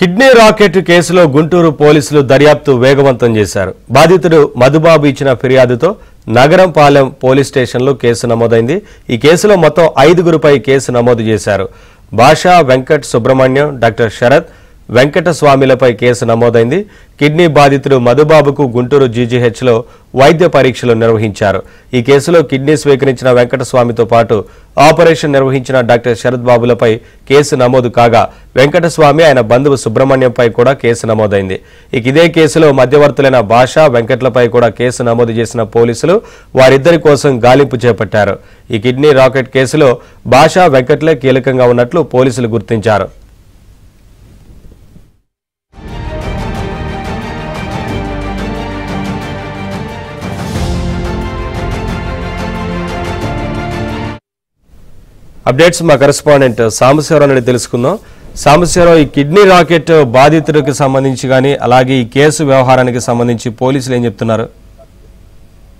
Kidney racket కేసులో గుంటూరు పోలీసులు దర్యాప్తు వేగవంతం చేశారు. బాధితుడు మధుబాబు ఇచ్చిన ఫిర్యాదుతో నగరంపాలెం పోలీస్ స్టేషన్లో కేసు నమోదైంది. ఈ కేసులో మొత్తం 5గురిపై కేసు నమోదు చేశారు. భాషా, వెంకట్ సుబ్రహ్మణ్యం, డాక్టర్ శరత్, వెంకటస్వామిలపై కేసు నమోదైంది. కిడ్నీ బాధితుడు మధుబాబుకు గుంటూరు జీజీహెచ్లో వైద్య పరీక్షలు నిర్వహించారు. ఈ కేసులో కిడ్నీ స్వీకరించిన వెంకటస్వామితో పాటు ఆపరేషన్ నిర్వహించిన డాక్టర్ శరత్ బాబులపై కేసు నమోదు కాగా వెంకటస్వామి ఆయన బంధువు సుబ్రహ్మణ్యంపై కూడా కేసు నమోదైంది. ఇదే కేసులో మధ్యవర్తులైన భాషా, వెంకట్లపై కూడా కేసు నమోదు చేసిన పోలీసులు వారిద్దరి కోసం గాలింపు చేపట్టారు. ఈ కిడ్నీ రాకెట్ కేసులో భాషా, వెంకట్లే కీలకంగా ఉన్నట్లు పోలీసులు గుర్తించారు. అప్డేట్స్ మా కరెస్పాండెంట్ సాంబశివరావు నుండి తెలుసుకుందాం. సాంబశివరావు, ఈ కిడ్నీ రాకెట్ బాధితుడికి సంబంధించి కానీ అలాగే ఈ కేసు వ్యవహారానికి సంబంధించి పోలీసులు ఏం చెప్తున్నారు?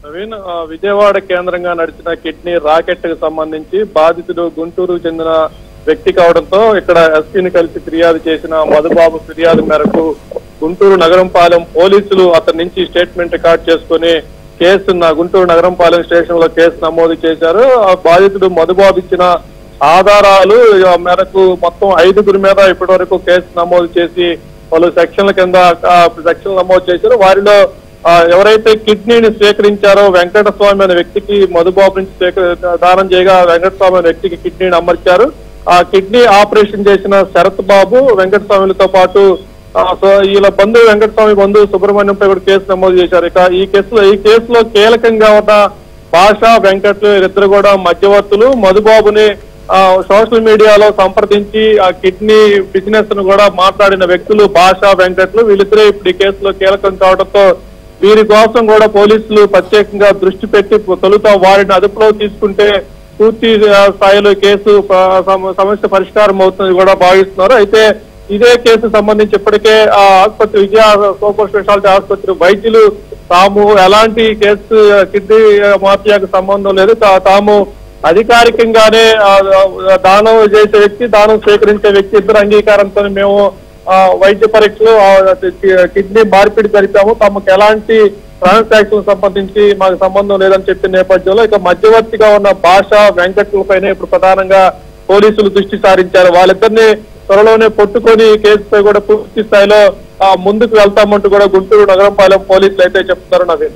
నవీన్, విజయవాడ కేంద్రంగా నడిచిన కిడ్నీ రాకెట్ కు సంబంధించి బాధితుడు గుంటూరు చెందిన వ్యక్తి కావడంతో ఇక్కడ ఎస్పీని కలిసి ఫిర్యాదు చేసిన మధుబాబు ఫిర్యాదు మేరకు గుంటూరు నగరంపాలెం పోలీసులు అతని నుంచి స్టేట్మెంట్ రికార్డ్ చేసుకుని గుంటూరు నగరంపాలెం స్టేషన్ లో కేసు నమోదు చేశారు. ఆ బాధితుడు మధుబాబు ఇచ్చిన ఆధారాలు మేరకు మొత్తం 5గురి మీద ఇప్పటి వరకు కేసు నమోదు చేసి పలు సెక్షన్ల కింద సెక్షన్లు నమోదు చేశారు. వారిలో ఎవరైతే కిడ్నీని స్వీకరించారో వెంకటస్వామి అనే వ్యక్తికి మధుబాబు నుంచి దానం చేయగా వెంకటస్వామి అనే వ్యక్తికి కిడ్నీని అమర్చారు. ఆ కిడ్నీ ఆపరేషన్ చేసిన శరత్ బాబు, వెంకటస్వామిలతో పాటు వీళ్ళ బంధువు వెంకటస్వామి బంధువు సుబ్రహ్మణ్యంపై కూడా కేసు నమోదు చేశారు. ఇక ఈ కేసులో కీలకంగా ఉన్న భాషా, వెంకట్లు ఇద్దరు కూడా మధ్యవర్తులు. మధుబాబుని సోషల్ మీడియాలో సంప్రదించి ఆ కిడ్నీ బిజినెస్ ను కూడా మాట్లాడిన వ్యక్తులు భాషా, వెంకట్లు. వీళ్ళిద్దరే ఇప్పుడు ఈ కేసులో కీలకం కావడంతో వీరి కోసం కూడా పోలీసులు ప్రత్యేకంగా దృష్టి పెట్టి తొలుత వారిని అదుపులో తీసుకుంటే పూర్తి స్థాయిలో కేసు సమస్య పరిష్కారం అవుతుంది కూడా భావిస్తున్నారు. అయితే ఇదే కేసు సంబంధించి ఇప్పటికే ఆ ఆసుపత్రి విజయ సూపర్ స్పెషాలిటీ ఆసుపత్రి వైద్యులు తాము ఎలాంటి కేసు కిడ్నీ మాఫియాకు సంబంధం లేదు, తాము అధికారికంగానే దానం చేసే వ్యక్తి, దానం స్వీకరించే వ్యక్తి ఇద్దరు అంగీకారంతో మేము వైద్య పరీక్షలు కిడ్నీ మార్పిడి జరిపాము, తమకు ఎలాంటి ట్రాన్సాక్షన్ సంబంధించి మాకు సంబంధం లేదని చెప్పిన నేపథ్యంలో ఇక మధ్యవర్తిగా ఉన్న భాషా, వెంకట్లపైనే ఇప్పుడు ప్రధానంగా పోలీసులు దృష్టి సారించారు. వాళ్ళిద్దరిని త్వరలోనే పట్టుకొని కేసుపై కూడా పూర్తి స్థాయిలో ముందుకు వెళ్తామంటూ కూడా గుంటూరు నగరంపాలెం పోలీసులు అయితే చెప్తున్నారు. నవీన్.